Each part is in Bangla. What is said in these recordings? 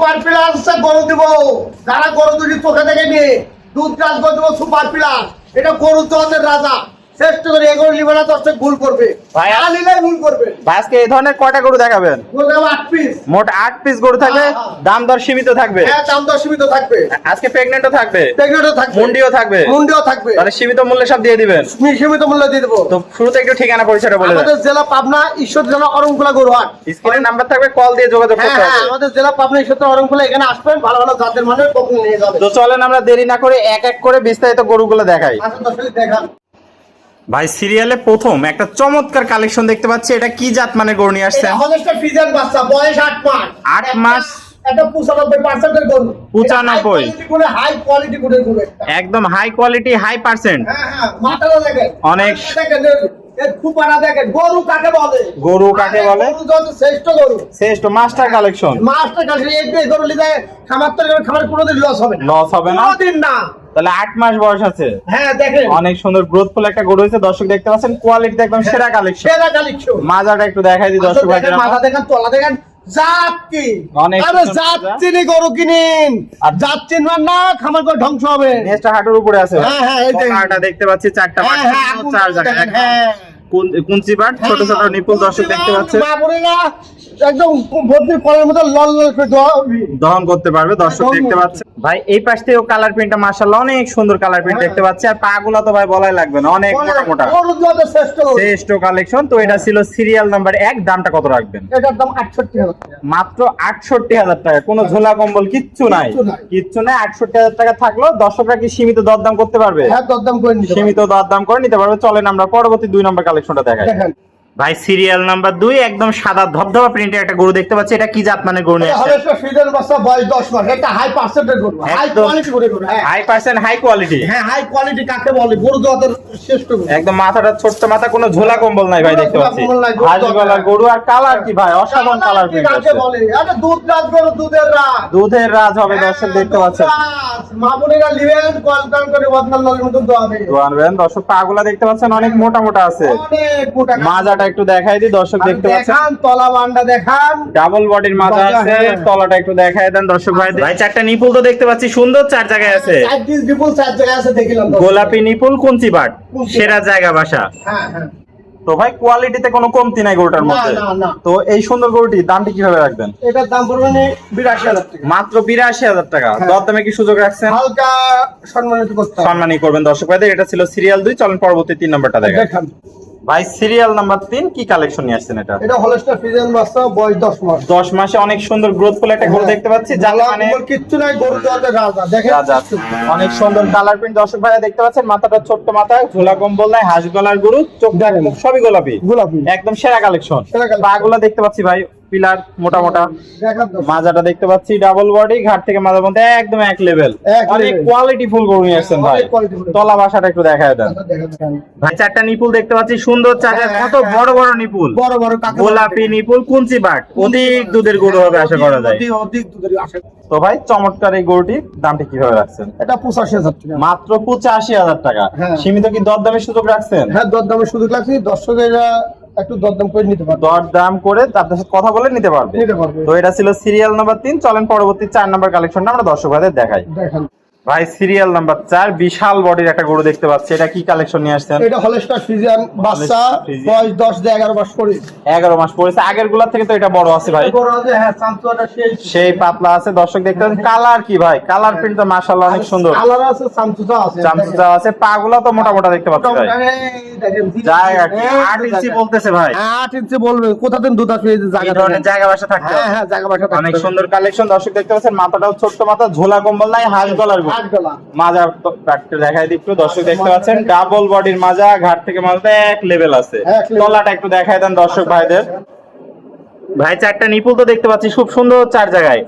সুপার প্লাস গরু দিব, যারা গরু দুটি চোখে দেখে নিয়ে দুধ চাষ করে দেবো সুপার প্লাস। এটা গরু চন্দ্রের রাজা, শ্রেষ্ঠ করে এগুলো নিবে না, দর্শক ভুল করবে ভাই নিলে ভুল করবে। ভাই আজকে এই ধরনের কয়টা গরু দেখাবেন? 8 পিস, মোট 8 পিস গরু থাকবে। দাম দর সীমিত থাকবে। হ্যাঁ দাম দর সীমিত থাকবে। আজকে প্রেগন্যান্টও থাকবে, প্রেগন্যান্টও থাকবে, মুন্ডিও থাকবে। মুন্ডিও থাকবে। তাহলে সীমিত মূল্যে সব দিয়ে দিবেন। সীমিত মূল্য দিয়ে দেবো। তো শুরুতে একটু ঠিকানা পরিচয়টা বলে দেন। আমাদের জেলা পাবনা, ঈশ্বর জেলা অরণকুলা গরুহাট। স্ক্রিনে নাম্বার থাকবে, কল দিয়ে যোগাযোগ করতে হ্যাঁ, হবে। আমাদের জেলা পাবনা, ঈশ্বর জেলা অরণকুলা। এখানে আসবেন, ভালো ভালো জাতের মানুষ বকন নিয়ে যাবেন। তো চলেন আমরা দেরি না করে এক এক করে বিস্তারিত গরুগুলো দেখাই। আসুন দর্শক দেখান। ভাই সিরিয়ালে প্রথম একটা চমৎকার কালেকশন দেখতে পাচ্ছি। এটা কি জাত মানে গরু নিয়ে আসছেন? এটা হলস্টাইন ফ্রিজিয়ান বাচ্চা, বয়স 8 মাস। 8 মাস। এটা 95% এর গরু। 95 হাই কোয়ালিটি গুণের গরু একটা। একদম হাই কোয়ালিটি, হাই পার্সেন্ট। হ্যাঁ হ্যাঁ, মাথাটা দেখেন অনেক। দেখেন এর খুপাটা দেখেন। গরু কাকে বলে? গরু কাকে বলে? গরু যত শ্রেষ্ঠ গরু, শ্রেষ্ঠ মাস্টার কালেকশন। মাস্টার কাছে এই গরু লিদে খামার তো খামার কোনোদিন লস হবে না। লস হবে না, কোনোদিন না। তাহলে 8 মাস বয়স আছে। হ্যাঁ দেখেন, অনেক সুন্দর গ্রোথফুল একটা গরু হয়েছে। দর্শক দেখতে পাচ্ছেন কোয়ালিটি একদম সেরা কালেকশন। সেরা কালেকশন। মাজাটা একটু দেখাই দিই দর্শক ভাই। দেখেন মাথা দেখেন, তলা দেখেন, জাত কি? অনেক আরে সুন্দর জাত মাজা। চিনি গরু কিনিন, আর জাত চিনবেন না খামার করে ধ্বংস হবে। নেক্সট হাঁটুর উপরে আছে। হ্যাঁ, হ্যাঁ, এই দেখেন। তলাটা দেখতে পাচ্ছি চারটা পাট, হ্যাঁ হ্যাঁ, এখন চার জায়গায়। দেখেন, হ্যাঁ কুঞ্চি পাট, ছোট ছোট নিপুল দর্শক দেখতে পাচ্ছেন। মা বোনেরা একদম ভর্তি কলের মতো লাল লাল করে দেওয়া হবে। দহন করতে পারবে দর্শক দেখতে পাচ্ছেন। ভাই এই পাশ থেকেও কালার প্রিন্টটা মাশাআল্লাহ অনেক সুন্দর কালার প্রিন্ট দেখতে পাচ্ছি। আর পাগুলা তো ভাই বলাই লাগবে না, অনেক মোটা মোটা। গরু যত শ্রেষ্ঠ গরু। শ্রেষ্ঠ কালেকশন। তো এটা ছিল সিরিয়াল নাম্বার 1। দামটা কত রাখবেন? এটার দাম 68,000 টাকা। মাত্র 68,000 টাকা। কোনো ঝোলা কম্বল কিচ্ছু নাই, কিচ্ছু নাই। কিচ্ছু নাই। 68,000 টাকা থাকলো দর্শকরা কি সীমিত দরদাম করতে পারবে? হ্যাঁ দরদাম করে নিতে সীমিত দরদাম করে নিতে পারবে। চলেন আমরা পরবর্তী 2 নম্বর কালেকশনটা দেখাই। দেখেন। ভাই সিরিয়াল নাম্বার 2 একদম সাদা ধবধবা প্রিন্টের একটা গরু দেখতে পাচ্ছি। এটা কি জাত মানে গরু নিয়ে এটা আসছে? হলস্টাইন ফ্রিজিয়ান বাচ্চা, বয়স 10 মাস। এটা হাই পার্সেন্টের গরু, হাই একদম। কোয়ালিটি গরু। হ্যাঁ হাই পার্সেন্ট, হাই কোয়ালিটি। হ্যাঁ, হাই কোয়ালিটি কাকে বলে? গরু জাতের শ্রেষ্ঠ গরু। একদম মাথাটা ছোট্ট মাথা, কোনো ঝোলা কম্বল নাই ভাই দেখতে পাচ্ছি। কম্বল নাই, গরু হাঁস গলার গরু। আর কালার কি ভাই অসাধারণ কালার প্রিন্ট কাকে আছে। বলে? এটা দুধ রাজ গরু, দুধের রাজ। দুধের রাজ হবে দর্শক দেখতে পাচ্ছেন। মা বোনেরা লিবেন, কলকান করে বদনাল লালের মতো দোয়াবে। তো আনবেন দর্শক, পাগুলা দেখতে পাচ্ছেন অনেক মোটা মোটা আছে। অনেক মোটা। মাজাটা একটু দেখাই দিই দর্শক দেখতে পাচ্ছেন। দেখান, তলা বান্ডা দেখান। ডাবল বডির মাজা মাজা, আছে। হ্যাঁ। তলাটা একটু দেখাই দেন দর্শক ভাই। ভাই চারটা নিপুল তো দেখতে পাচ্ছি সুন্দর, 4 জায়গায় আছে। 4 পিস বিপুল 4 জায়গায় আছে দেখিলাম। গোলাপি নিপুল, কুঞ্চি পাট, কুঞ্চি সেরা জায়গা বাসা। হ্যাঁ হ্যাঁ। তো ভাই কোয়ালিটিতে কোনো কমতি নাই গরুটার না, মধ্যে। না, না। তো এই সুন্দর গরুটি দামটি কিভাবে রাখবেন? এটার দাম পড়বে 82,000 টাকা। মাত্র 82,000 টাকা। হ্যাঁ। দরদামে কি সুযোগ রাখছেন? হালকা সম্মানিত করতে হবে। সম্মানই করবেন দর্শক ভাইদের। এটা ছিল সিরিয়াল 2। চলেন পরবর্তী 3 নম্বরটা দেখাই। দেখান। ভাই সিরিয়াল নাম্বার 3 কি কালেকশন নিয়ে আসছেন এটা? এটা হলস্টাইন ফ্রিজিয়ান বাচ্চা, বয়স 10 মাস। 10 মাসে অনেক সুন্দর গ্রোথফুল একটা গরু দেখতে পাচ্ছি। যার জ্বালা মানে কুকুর কিচ্ছু নাই, গরু জাতের রাজা। দেখেন রাজা। অনেক সুন্দর কালার প্রিন্ট দর্শক ভাইরা দেখতে পাচ্ছেন। মাথাটা ছোট্ট মাথা, ঝোলা কম্বল নাই, হাঁস গলার গরু, চোখ মুখ সবই গোলাপি। গোলাপি। একদম সেরা কালেকশন। সেরা collection। পাগুলা দেখতে পাচ্ছি ভাই পিলার মোটা মোটা। দেখান তো। মাজাটা দেখতে পাচ্ছি ডাবল বডি, ঘাট থেকে মাজার মধ্যে একদম এক লেভেল। এক অনেক level। কোয়ালিটি ফুল গরু নিয়ে আসছেন ভাই। অনেক quality full। তলা বাসাটা একটু দেখায় দেন দেখান। ভাই। 4টা নিপুল দেখতে পাচ্ছি সুন্দর, 4টা হ্যাঁ, কত হ্যাঁ। বড় বড় নিপুল। বড় বড় কাকে বলে? গোলাপি নিপুল, কুঞ্চি বাট, অধিক দুধের গরু হবে আশা করা যায়। অধিক দুধের আশা। তো ভাই চমৎকার এই গরুটির দামটি কিভাবে রাখছেন? এটা 85,000 টাকা। মাত্র 85,000 টাকা। হ্যাঁ। সীমিত কি দরদামের সুযোগ রাখছেন? হ্যাঁ দরদামের সুযোগ লাগছে, দর্শকেরা একটু দরদাম করে নিতে পারবে। দরদাম করে আপনার সাথে কথা বলে নিতে পারবে। নিতে পারবে। তো এটা ছিল সিরিয়াল নাম্বার 3। চলেন পরবর্তী 4 নাম্বার কালেকশনটা আমরা দর্শক ভাইদের দেখাই। দেখান। ভাই সিরিয়াল নাম্বার 4 বিশাল বডির একটা গরু দেখতে পাচ্ছি। এটা কি কালেকশন নিয়ে আসছেন? এটা হলস্টাইন ফ্রিজিয়ান বাচ্চা, ফ্রিজিয়ান। বয়স 10 থেকে 11 মাস করে। 11 মাস পড়েছে। আগের গুলা থেকে তো এটা বড় আছে ভাই। বড় আছে, হ্যাঁ সামচুয়াটা সেই পাতলা আছে দর্শক দেখতে পাচ্ছেন। কালার কি ভাই? কালার প্রিন্ট তো মাশাআল্লাহ অনেক সুন্দর। কালার আছে, সামচুয়া আছে। চামচা আছে। পাগুলা তো মোটা মোটা দেখতে পাচ্ছি ভাই। জায়গা কি 8 ইঞ্চি বলতেছে ভাই। 8 ইঞ্চি বলবে। কোথা থেকে দুধ আসবে? এই যে এই জায়গা ধরনের জায়গা বাসা থাকতে হ্যাঁ হবে। হ্যাঁ, জায়গা বাসা থাকতে অনেক হবে। সুন্দর কালেকশন দর্শক দেখতে পাচ্ছেন। মাথাটাও ছোট্ট মাথা, ঝোলা কম্বল নাই, হাঁস গলার গরু। আট গলা। মাজার প্যাকটা দেখাই দিই একটু দর্শক দেখতে পাচ্ছেন। ডাবল বডির মাজা, ঘাট থেকে মাজাতে এক লেভেল আছে। এক level। তলাটা একটু দেখাই দেন দর্শক ভাইদের। ভাই 4টা নিপুল তো দেখতে পাচ্ছি খুব সুন্দর, 4 জায়গায়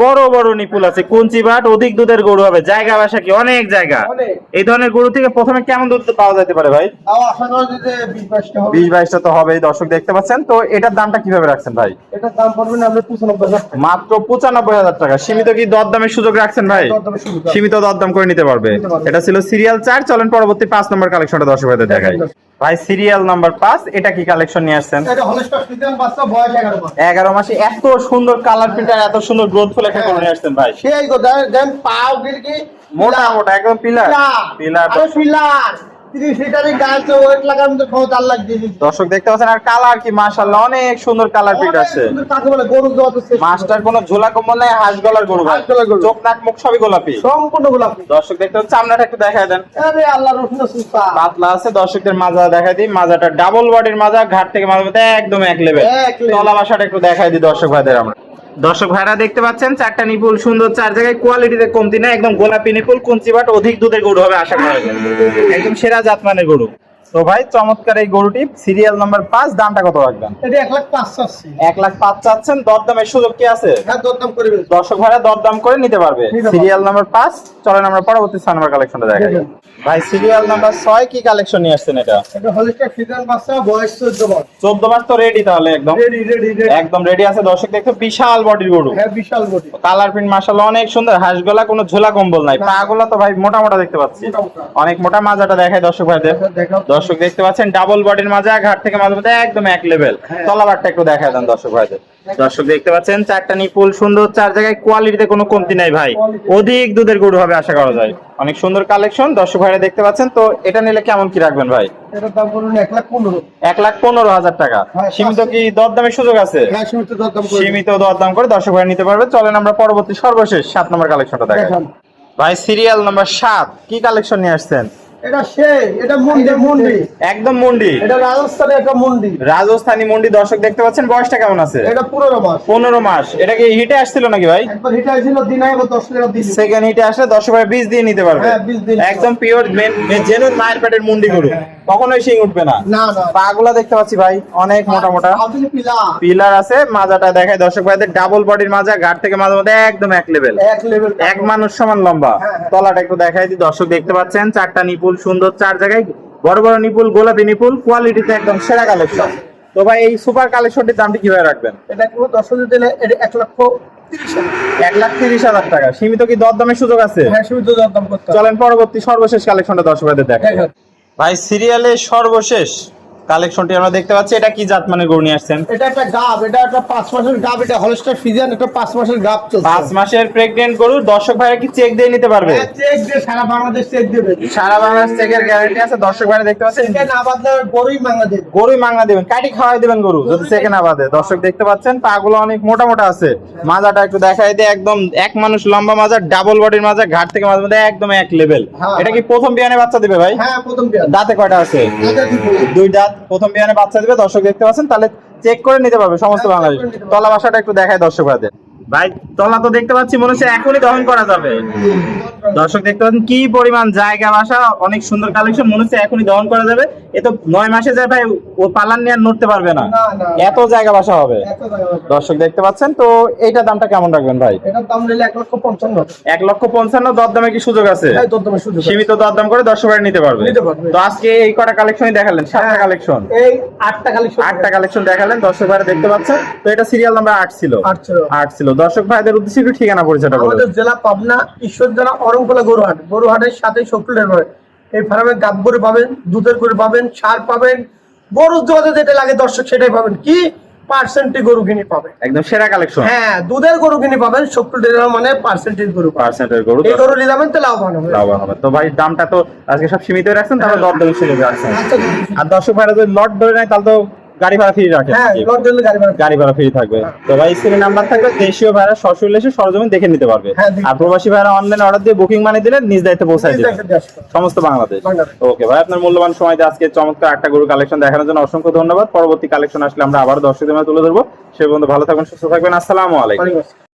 বড় বড় নিপুল আছে। কুঞ্চি বাট, অধিক দুধের গরু হবে। জায়গা বাসা কি অনেক জায়গা। অনেক। এই ধরনের গরু থেকে প্রথমে কেমন দুধ পাওয়া যেতে পারে ভাই? তাও আশা করা যায় যে 20-22টা হবে। 20-22টা তো হবেই দর্শক দেখতে পাচ্ছেন। তো এটার দামটা কিভাবে রাখছেন ভাই? এটার দাম পড়বে না আমরা 95,000 টাকা। মাত্র 95,000 টাকা। সীমিত কি দরদামের সুযোগ রাখছেন ভাই? দরদামের সুযোগ আছে। সীমিত দরদাম করে নিতে পারবে। নিতে পারবে। এটা ছিল সিরিয়াল 4। চলেন পরবর্তী 5 নম্বর কালেকশনটা দর্শক ভাইদের দেখাই। ভাই সিরিয়াল নাম্বার 5 এটা কি কালেকশন নিয়ে আসছেন? এটা হলস্টাইন ফ্রিজিয়ান বাচ্চা, বয়স 11 মাস। 11 মাসে এত সুন্দর কালার প্রিন্টার, এত সুন্দর গ্রোথ ফুল একটা গরু নিয়ে আসছেন ভাই। সেই কথা দেন পাও গিরকি মোটা মোটা একদম পিলার পিলার। আরে পিলার 30 লিটারের গাছ ওয়েট লাগানোর মতো ক্ষমতা আল্লাহ দিয়ে দিয়েছে। দর্শক দেখতে পাচ্ছেন, আর কালার কি মাশাআল্লাহ অনেক সুন্দর কালার প্রিন্ট আছে। সুন্দর কাকে বলে গরু যত মাস্টার কোনো ঝোলা কম্বল নাই, হাঁস গলার গরু ভাই। হাঁস গলার গরু। চোখ নাক মুখ সবই গোলাপি, সম্পূর্ণ গোলাপি। দর্শক দেখতে পাচ্ছেন, চামড়াটা একটু দেখায় দেন। আরে আল্লাহর রহমতে সুপা পাতলা আছে। দর্শকদের মাজা দেখাই দিই, মাজাটা ডাবল বডির মাজা, ঘাট থেকে মাজার মধ্যে একদম এক লেভেল। এক level। তলা বাসাটা একটু দেখাই দিই দর্শক ভাইদের আমরা। দর্শক ভাইরা দেখতে পাচ্ছেন চারটা নিপুল সুন্দর, চার জায়গায় কোয়ালিটিতে কমতি না, একদম গোলাপি নিপুল, কুঞ্চি বাট, অধিক দুধের গরু হবে আশা করা যায়, একদম সেরা জাতমানের গরু। তো ভাই চমৎকার এই গরুটি সিরিয়াল নাম্বার 5, দামটা কত রাখবেন? এটা 1,05,000 আছে। 1,05,000 চাচ্ছেন, দরদামের সুযোগ কি আছে? হ্যাঁ দরদাম করবে। দর্শক ভাইরা দরদাম করে নিতে পারবে। নিতে পারবে। সিরিয়াল নাম্বার 5, চলেন আমরা পরবর্তী 6 নাম্বার কালেকশনটা দেখাই। দেখেন। ভাই সিরিয়াল নাম্বার 6 কি কালেকশন নিয়ে আসছেন এটা? এটা হলিস্টার ফ্রিজিয়ান বাচ্চা, বয়স 14 মাস। 14 মাস তো রেডি, তাহলে একদম রেডি একদম রেডি আছে। দর্শক দেখতে বিশাল বডির গরু, হ্যাঁ বিশাল বডি। কালার প্রিন্ট মাশাআল্লাহ অনেক সুন্দর, হাঁস গলা, কোনো ঝোলা কম্বল নাই, না। পা গুলা তো ভাই মোটা মোটা দেখতে পাচ্ছি, মোটা মোটা। অনেক মোটা। মাজাটা দেখায় দর্শক ভাইদের। দেখাও। দর্শক দেখতে পাচ্ছেন ডাবল বডির মাজা, ঘাট থেকে মাঝে মধ্যে একদম এক লেভেল। হ্যাঁ। তলাবারটা একটু দেখায় দেন দর্শক ভাইদের। দর্শক দেখতে পাচ্ছেন চারটা নিপুল সুন্দর, চার জায়গায় কোয়ালিটিতে কোনো কমতি নাই ভাই, অধিক দুধের গরু হবে আশা করা যায়। অনেক সুন্দর কালেকশন দর্শক ভাইরা দেখতে পাচ্ছেন। তো এটা নিলে কেমন কি রাখবেন ভাই? এটার দাম বলুন 1,15,000। 1,15,000 টাকা। হ্যাঁ, সীমিত কি দরদামের সুযোগ আছে? হ্যাঁ সীমিত দরদাম করবে। সীমিত দরদাম করে দর্শক ভাই নিতে পারবে। চলেন আমরা পরবর্তী সর্বশেষ 7 নম্বর কালেকশনটা দেখাই। দেখান। ভাই সিরিয়াল নাম্বার 7 কি কালেকশন নিয়ে আসছেন? এটা এটা মুন্ডি। একদম মুন্ডি, এটা রাজস্থানের একটা মুন্ডি। রাজস্থানী মুন্ডি। দর্শক দেখতে পাচ্ছেন, বয়সটা কেমন আছে? এটা 15 মাস। 15 মাস। এটা কি হিটে আসছিল নাকি ভাই? একবার হিট আইছিল দিন আগে 10 টাকা দিন। সেকেন্ড হিটে আসলে দর্শক ভাই 20 দিয়ে নিতে পারবে। হ্যাঁ, 20 দিয়ে নিতে একদম পিওর জেনুইন মায়ের পেটের মুন্ডি গরু, কখনোই শিং উঠবে না। না না। পাগুলা দেখতে পাচ্ছি ভাই অনেক মোটা মোটা, আপনি পিলা পিলার আছে। মাজাটা দেখায় দর্শক ভাইদের, ডাবল বডির মাজা, ঘাট থেকে মাঝে মধ্যে একদম এক লেভেল, এক লেভেল এক মানুষ সমান লম্বা। হ্যাঁ, হ্যাঁ। তলাটা একটু দেখাই দিই। দর্শক দেখতে পাচ্ছেন চারটা নিপুল সুন্দর, চার জায়গায় বড় বড় নিপুল, গোলাপি নিপুল, কোয়ালিটিতে একদম সেরা কালেকশন। তো ভাই এই সুপার কালেকশনটির দামটি কিভাবে রাখবেন? এটা কোনো 10,000 দিলে এটা 1,30,000। 1,30,000 টাকা। সীমিত কি দরদামের সুযোগ আছে? হ্যাঁ সীমিত দরদাম করতে হবে। চলেন পরবর্তী সর্বশেষ কালেকশনটা দর্শক ভাইদের দেখাই। দেখেন। ভাই সিরিয়ালের সর্বশেষ কালেকশনটি আমরা দেখতে পাচ্ছি, এটা কি জাত মানে গরু নিয়ে আসছেন? এটা একটা গাব, এটা একটা 5 মাসের গাব। এটা হলস্টার ফ্রিজিয়ান, এটা 5 মাসের গাব চলছে। 5 মাসের প্রেগন্যান্ট গরু। দর্শক ভাইরা কি চেক দিয়ে নিতে পারবে? হ্যাঁ, চেক দিয়ে সারা বাংলাদেশ চেক দেবে। সারা বাংলাদেশ চেকের গ্যারান্টি আছে। দর্শক ভাইরা দেখতে পাচ্ছেন, চেকে না বাদলে গরুই মাংনা দেবে। গরুই মাংনা দিবেন, কাটি খাওয়াই দিবেন গরু যদি চেকে না বাদে। দর্শক দেখতে পাচ্ছেন পাগুলো অনেক মোটা মোটা আছে। মাজাটা একটু দেখাই দিয়ে, একদম এক মানুষ লম্বা মাজা, ডাবল বডির মাজা, ঘাট থেকে মাঝে মধ্যে একদম এক লেভেল। হ্যাঁ। এটা কি প্রথম বিয়ানে বাচ্চা দিবে ভাই? হ্যাঁ প্রথম বিয়ান। দাঁতে কয়টা আছে? এটা দিব। 2 দাঁত। প্রথম বিয়ানে বাচ্চা দিবে। দর্শক দেখতে পাচ্ছেন, তাহলে চেক করে নিতে পারবে সমস্ত হ্যাঁ, বাংলাদেশ। check করে নিতে পারবে। তলা বাসাটা একটু দেখায় দর্শক ভাইদের। ভাই তলা তো দেখতে পাচ্ছি মনে হচ্ছে এখনই দহন করা যাবে। দর্শক দেখতে পাচ্ছেন কি পরিমাণ জায়গা বাসা, অনেক সুন্দর কালেকশন, মনে হচ্ছে এখনই দহন করা যাবে। এ তো 9 মাসে যায় ভাই, ও পালান নিয়ে আর নড়তে পারবে না, না, না। এত জায়গা বাসা হবে। এত জায়গা হবে। দর্শক দেখতে পাচ্ছেন। তো এইটার দামটা কেমন রাখবেন ভাই? এটার দাম নিলে 1,55,000। 1,55,000। দরদামে কি সুযোগ আছে? হ্যাঁ দরদামের সুযোগ আছে। সীমিত দরদাম করে দর্শক ভাই নিতে পারবে। নিতে পারবে। তো আজকে এই কটা কালেকশনই দেখালেন, 7টা কালেকশন, এই 8টা কালেকশন। 8টা কালেকশন দেখালেন দর্শক ভাইরা দেখতে পাচ্ছেন। তো এটা সিরিয়াল নাম্বার 8 ছিল। 8 ছিল। 8 ছিল। দর্শক ভাইদের উদ্দেশ্যে একটু ঠিকানা পরিচয়টা বলুন। আমাদের জেলা পাবনা, ঈশ্বর জেলা অরংকোলা গরুহাট। গরুহাটের সাথে শকুলের রয়। এই ফার্মে গাব গরু পাবেন, দুধের গরু পাবেন, সার পাবেন, গরুর জগতে যেটা লাগে দর্শক সেটাই পাবেন। কি পার্সেন্টে গরু কিনে পাবেন, একদম সেরা কালেকশন। হ্যাঁ দুধের গরু কিনে পাবেন। শকুলের মানে পার্সেন্টেজ গরু পাবেন। পার্সেন্টের গরু। এই গরু নিয়ে যাবেন তো লাভবান হবে। লাভবান হবে। তো ভাই দামটা তো আজকে সব সীমিত রাখছেন, তাহলে দরদামের সুযোগ রাখছেন। আচ্ছা, ঠিক আছে। আর দর্শক ভাইরা যদি লট ধরে নেয় তাহলে তো গাড়ি ভাড়া ফ্রি রাখেন। হ্যাঁ লট দিলে গাড়ি ভাড়া। গাড়ি ভাড়া ফ্রি থাকবে। তো ভাই স্ক্রিনে নাম্বার থাকবে, দেশীয় ভাড়া সরাসরি এসে সরজমিন দেখে নিতে পারবে। হ্যাঁ, দেখে আর প্রবাসী ভাড়া অনলাইনে অর্ডার দিয়ে বুকিং মানে দিলে নিজ দায়িত্বে পৌঁছায় দিবেন সমস্ত বাংলাদেশ। বাংলাদেশ। ওকে ভাই, আপনার মূল্যবান সময় দিয়ে আজকে চমৎকার 8টা গরু কালেকশন দেখানোর জন্য অসংখ্য ধন্যবাদ। পরবর্তী কালেকশন আসলে আমরা আবার দর্শকদের মাঝে তুলে ধরবো। সে পর্যন্ত ভালো থাকবেন, সুস্থ থাকবেন। আসসালামু আলাইকুম। ওয়ালাইকুম আসসালাম।